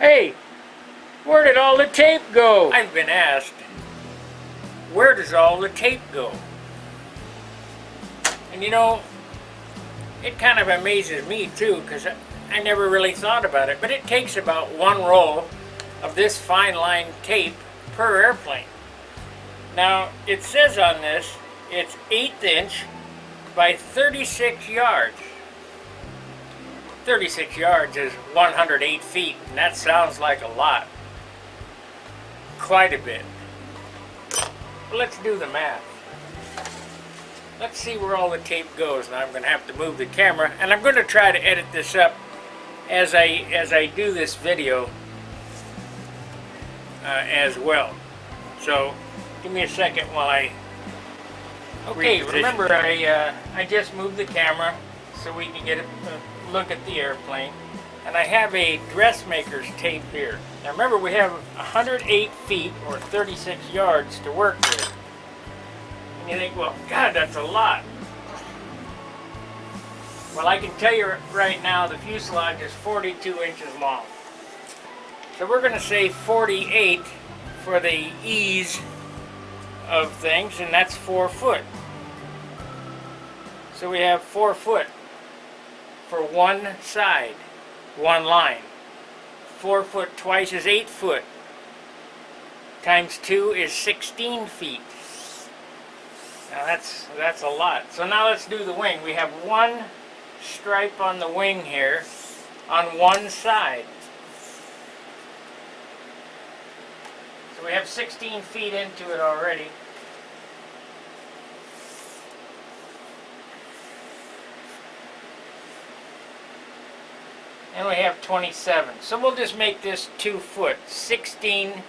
Hey, where did all the tape go? I've been asked, where does all the tape go? And you know, it kind of amazes me too, because I never really thought about it, but it takes about one roll of this fine line tape per airplane. Now, it says on this, it's 1/8 inch by 36 yards. 36 yards is 108 feet, and that sounds like a lot. Quite a bit. But let's do the math. Let's see where all the tape goes. Now I'm going to have to move the camera, and I'm going to try to edit this up as I do this video as well. So give me a second while I remember I just moved the camera so we can get a look at the airplane, and I have a dressmaker's tape here. Now remember, we have 108 feet or 36 yards to work with. And you think, well, God, that's a lot. Well, I can tell you right now the fuselage is 42 inches long. So we're going to say 48 for the ease of things, and that's 4 foot. So we have 4 foot for one side, one line. 4 foot twice is 8 foot. Times 2 is 16 feet. Now that's a lot. So now let's do the wing. We have one stripe on the wing here on one side. So we have 16 feet into it already. And we have 27. So we'll just make this 2 foot. 16,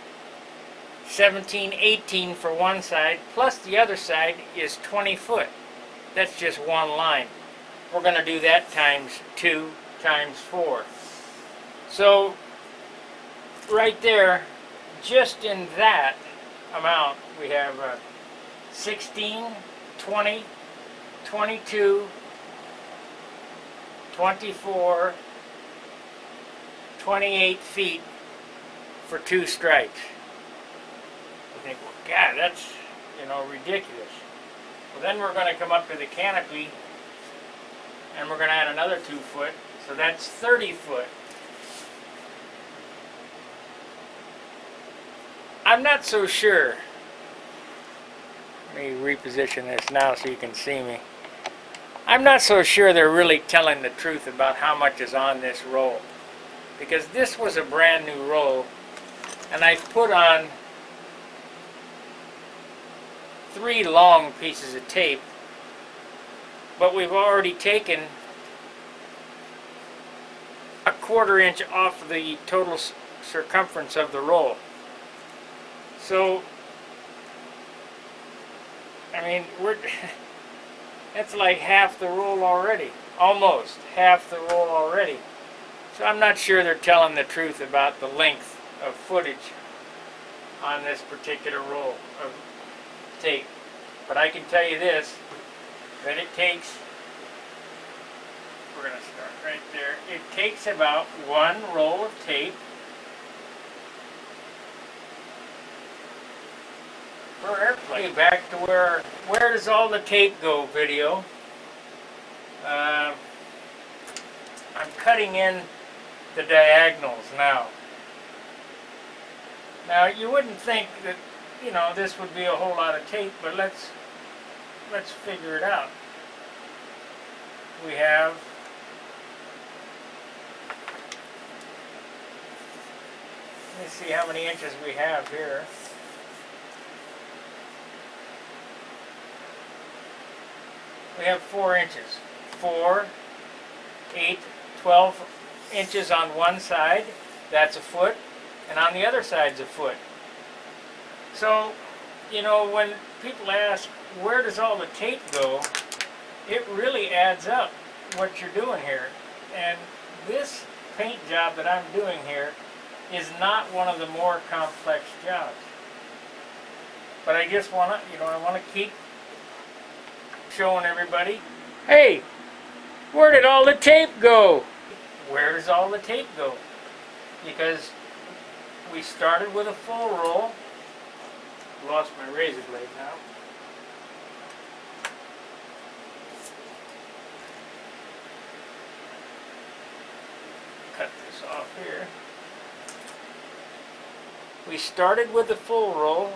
17, 18 for one side, plus the other side is 20 foot. That's just one line. We're going to do that times 2 times 4. So right there, just in that amount, we have 16, 20, 22, 24, 28 feet for 2 stripes. You think, well, God, that's, ridiculous. Well, then we're going to come up to the canopy, and we're going to add another 2 foot, so that's 30 foot. I'm not so sure. Let me reposition this now so you can see me. I'm not so sure they're really telling the truth about how much is on this roll, because this was a brand new roll, and I've put on 3 long pieces of tape, but we've already taken a 1/4 inch off the total circumference of the roll. So, I mean, that's like half the roll already. Almost half the roll already. So I'm not sure they're telling the truth about the length of footage on this particular roll of tape. But I can tell you this, that it takes, we're going to start right there, it takes about 1 roll of tape per airplane. Back to where does all the tape go video. I'm cutting in the diagonals now. Now you wouldn't think that this would be a whole lot of tape, but let's figure it out. We have let me see how many inches we have here. We have 4 inches. 4, 8, 12 inches on one side, that's a foot, and on the other side's a foot. So, when people ask, where does all the tape go, it really adds up what you're doing here. And this paint job that I'm doing here is not one of the more complex jobs. But I just want to, I want to keep showing everybody, hey, where did all the tape go? Where does all the tape go? Because we started with a full roll. Lost my razor blade now. Cut this off here. We started with the full roll.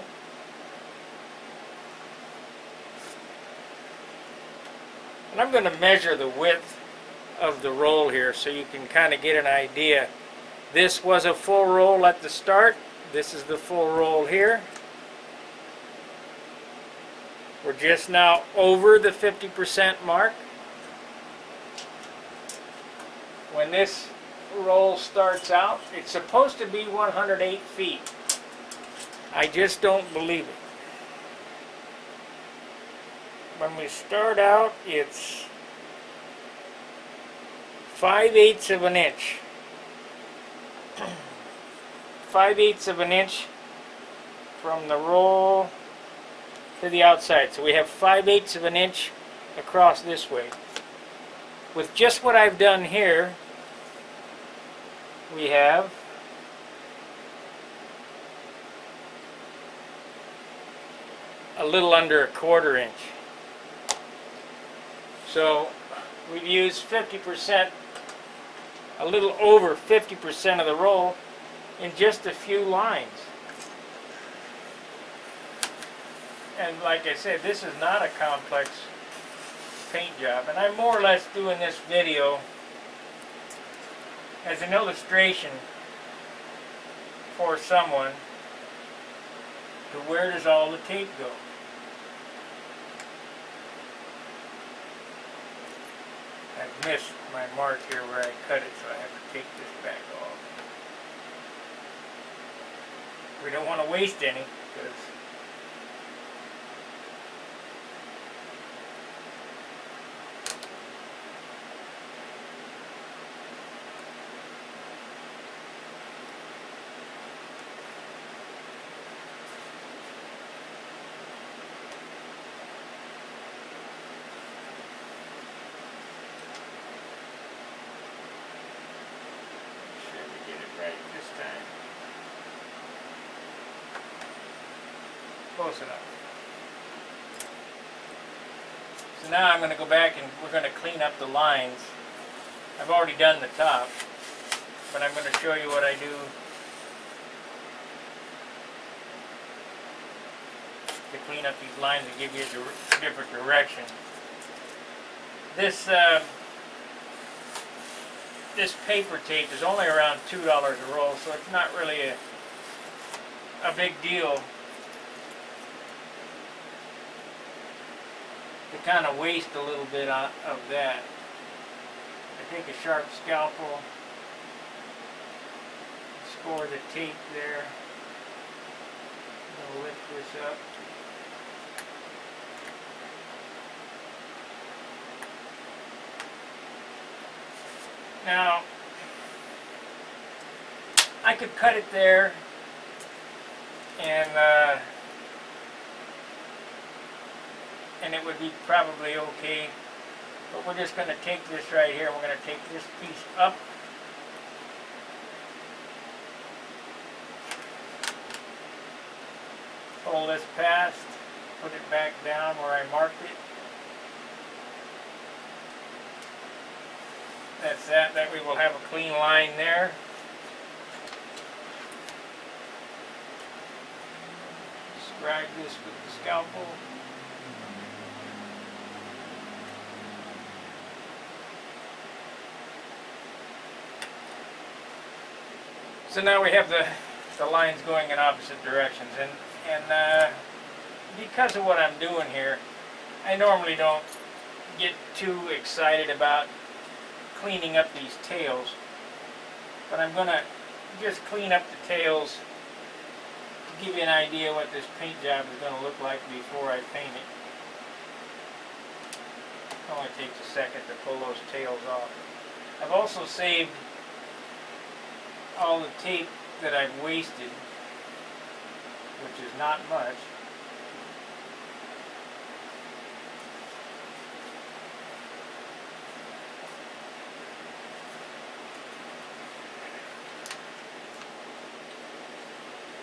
And I'm going to measure the width of the roll here so you can kind of get an idea. This was a full roll at the start. This is the full roll here. We're just now over the 50% mark. When this roll starts out, it's supposed to be 108 feet. I just don't believe it. When we start out, it's 5/8 of an inch. 5/8 of an inch from the roll to the outside. So we have 5/8 of an inch across this way. With just what I've done here, we have a little under 1/4 inch. So we've used 50%, a little over 50% of the roll in just a few lines. And like I said, this is not a complex paint job. And I'm more or less doing this video as an illustration for someone to where does all the tape go. I've missed my mark here where I cut it, so I have to take this back off. We don't want to waste any, because close enough. So now I'm going to go back and we're going to clean up the lines. I've already done the top, but I'm going to show you what I do to clean up these lines and give you a different direction. This this paper tape is only around $2 a roll, so it's not really a big deal to kind of waste a little bit of that. I take a sharp scalpel, score the tape there. I'm going to lift this up. Now, I could cut it there and it would be probably okay, but we're just going to take this right here, we're going to take this piece up, pull this past, put it back down where I marked it. That's that. That way we'll have a clean line there. Scribe this with the scalpel. So now we have the lines going in opposite directions, and because of what I'm doing here, I normally don't get too excited about cleaning up these tails, but I'm going to just clean up the tails to give you an idea what this paint job is going to look like before I paint it. It only takes a second to pull those tails off. I've also saved all the tape that I've wasted, which is not much.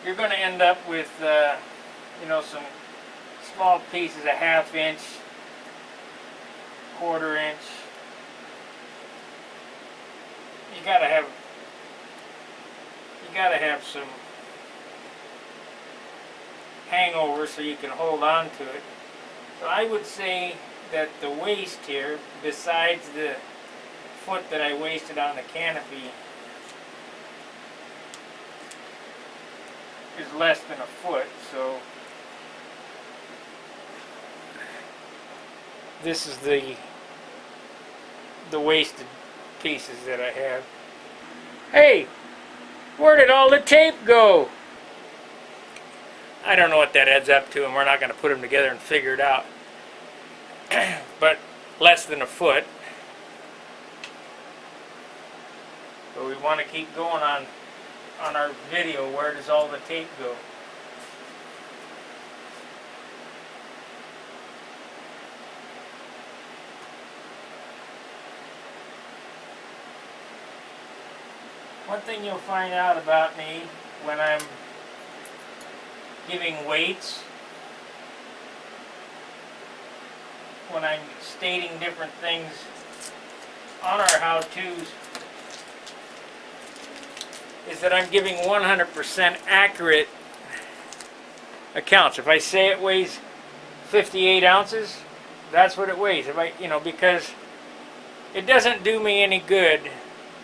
you're going to end up with, you know, some small pieces, a 1/2 inch, 1/4 inch. You gotta have some hangover so you can hold on to it. So I would say that the waste here, besides the foot that I wasted on the canopy, is less than a foot. So this is the wasted pieces that I have. Hey, where did all the tape go? I don't know what that adds up to, and we're not going to put them together and figure it out. But less than a foot. So we want to keep going on our video. Where does all the tape go? One thing you'll find out about me when I'm giving weights, when I'm stating different things on our how-tos, is that I'm giving 100% accurate accounts. If I say it weighs 58 ounces, that's what it weighs. If I, because it doesn't do me any good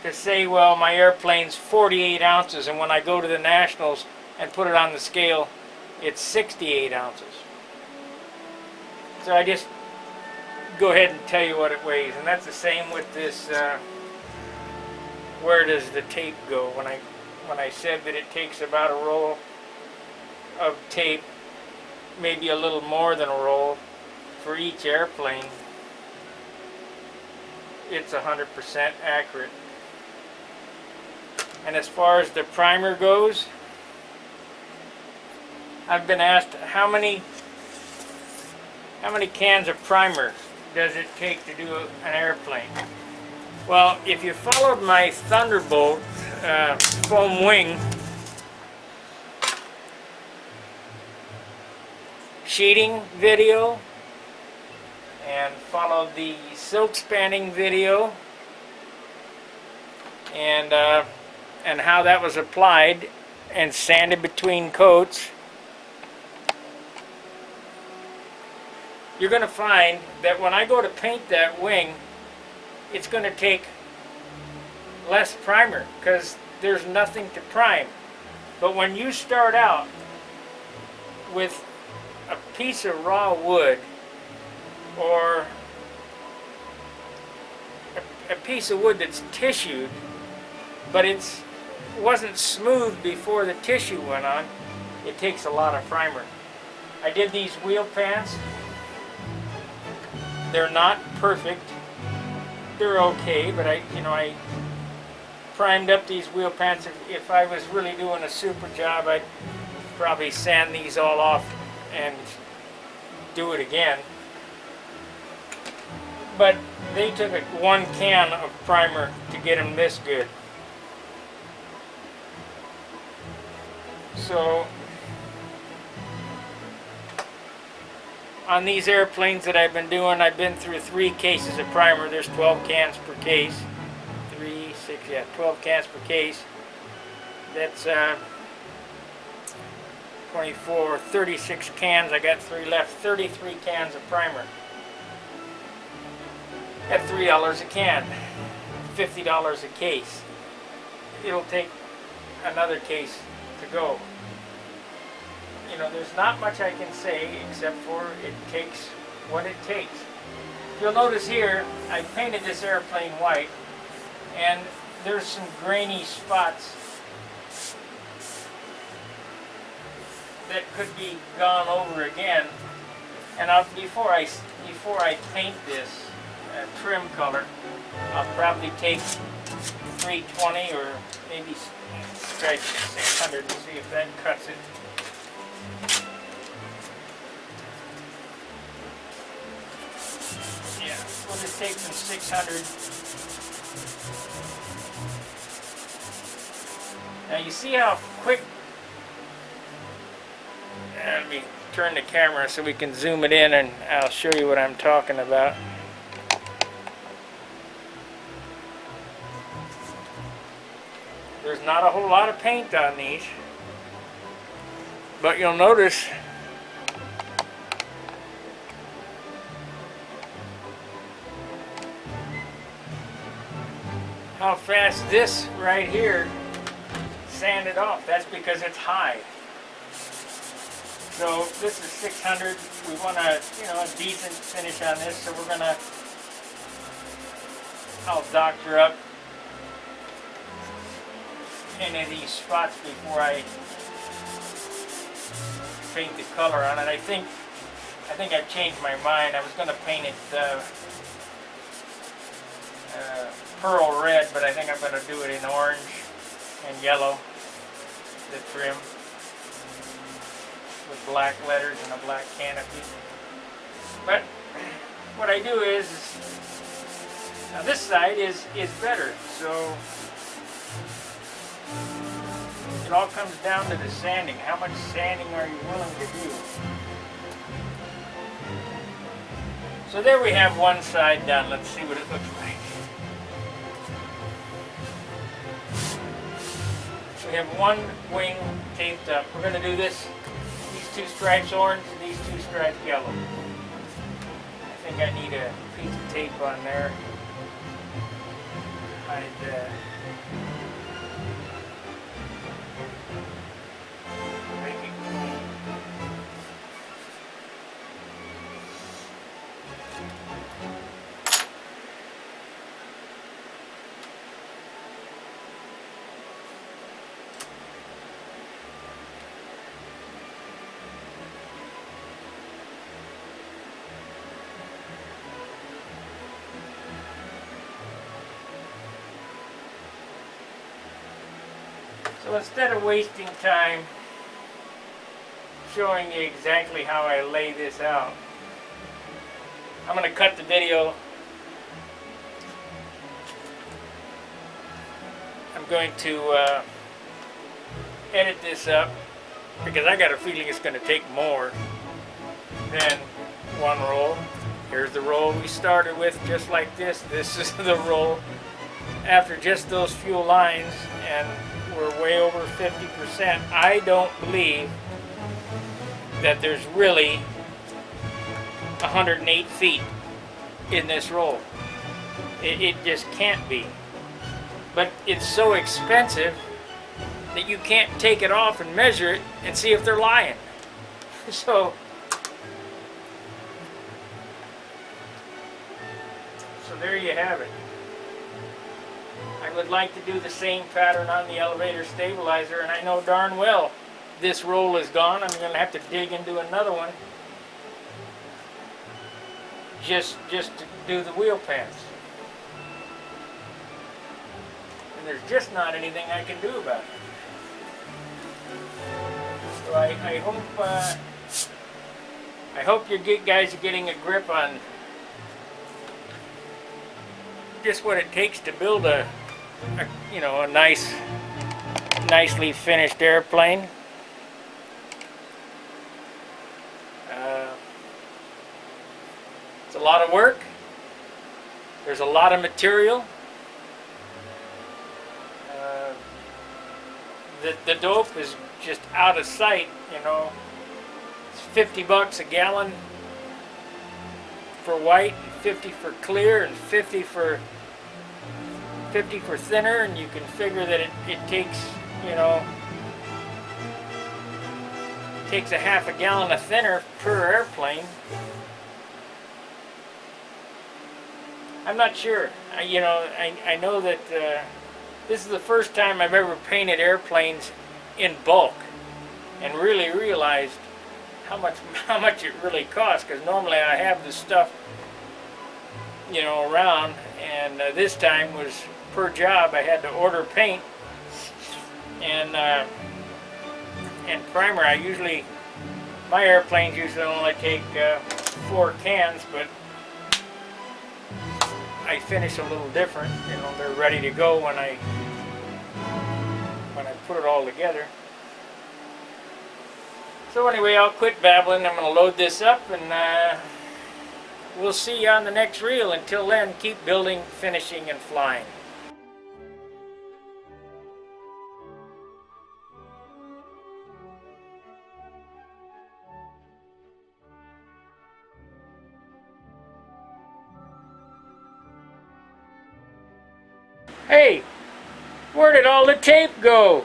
to say, well, my airplane's 48 ounces, and when I go to the Nationals and put it on the scale, it's 68 ounces. So I just go ahead and tell you what it weighs, and that's the same with this. Where does the tape go? When I said that it takes about a roll of tape, maybe a little more than a roll for each airplane, it's 100% accurate. And as far as the primer goes, I've been asked how many cans of primer does it take to do an airplane. Well, if you followed my Thunderbolt foam wing sheeting video and followed the silk spanning video and how that was applied and sanded between coats, you're going to find that when I go to paint that wing, it's going to take less primer because there's nothing to prime. But when you start out with a piece of raw wood or a piece of wood that's tissued, but it wasn't smooth before the tissue went on, it takes a lot of primer. I did these wheel pants. They're not perfect. They're okay, but I primed up these wheel pants. If I was really doing a super job, I'd probably sand these all off and do it again. But they took 1 can of primer to get them this good. So on these airplanes that I've been doing, I've been through 3 cases of primer. There's 12 cans per case. 12 cans per case. That's 24, 36 cans. I got 3 left. 33 cans of primer. At $3 a can. $50 a case. It'll take another case to go. There's not much I can say except for it takes what it takes. You'll notice here, I painted this airplane white, and there's some grainy spots that could be gone over again. And before I paint this trim color, I'll probably take 320 or maybe strike 600 and see if that cuts it. Yeah, we'll just take some 600. Now you see how quick Let me turn the camera so we can zoom it in and I'll show you what I'm talking about. There's not a whole lot of paint on these, but you'll notice how fast this right here sanded off. That's because it's high. So this is 600. We want a decent finish on this, so we're gonna, I'll doctor up any of these spots before I paint the color on it. I think I've changed my mind. I was gonna paint it pearl red, but I think I'm gonna do it in orange and yellow, the trim, with black letters and a black canopy. But what I do is now this side is better, so it all comes down to the sanding. How much sanding are you willing to do? So there we have one side done. Let's see what it looks like. We have one wing taped up. We're going to do this, these two stripes orange and these two stripes yellow. I think I need a piece of tape on there. I'd make it clean. So instead of wasting time showing you exactly how I lay this out, I'm going to cut the video. I'm going to edit this up because I got a feeling it's going to take more than one roll. Here's the roll we started with, just like this. This is the roll after just those few lines, and we're way over 50%. I don't believe that there's really 108 feet in this roll. It just can't be. But it's so expensive that you can't take it off and measure it and see if they're lying. So there you have it. I would like to do the same pattern on the elevator stabilizer, and I know darn well this roll is gone. I'm going to have to dig into another one just to do the wheel pants. And there's just not anything I can do about it. So I hope you guys are getting a grip on just what it takes to build a nicely finished airplane. It's a lot of work. There's a lot of material. The dope is just out of sight. It's $50 a gallon for white, and 50 for clear, and 50 for thinner, and you can figure that it takes a half a gallon of thinner per airplane. I'm not sure. I know that this is the first time I've ever painted airplanes in bulk and really realized how much it really costs, because normally I have this stuff around, and this time was per job. I had to order paint and primer. My airplanes usually only take 4 cans, but I finish a little different. They're ready to go when I put it all together. So anyway, I'll quit babbling. I'm going to load this up, and we'll see you on the next reel. Until then, keep building, finishing, and flying. Hey, where did all the tape go?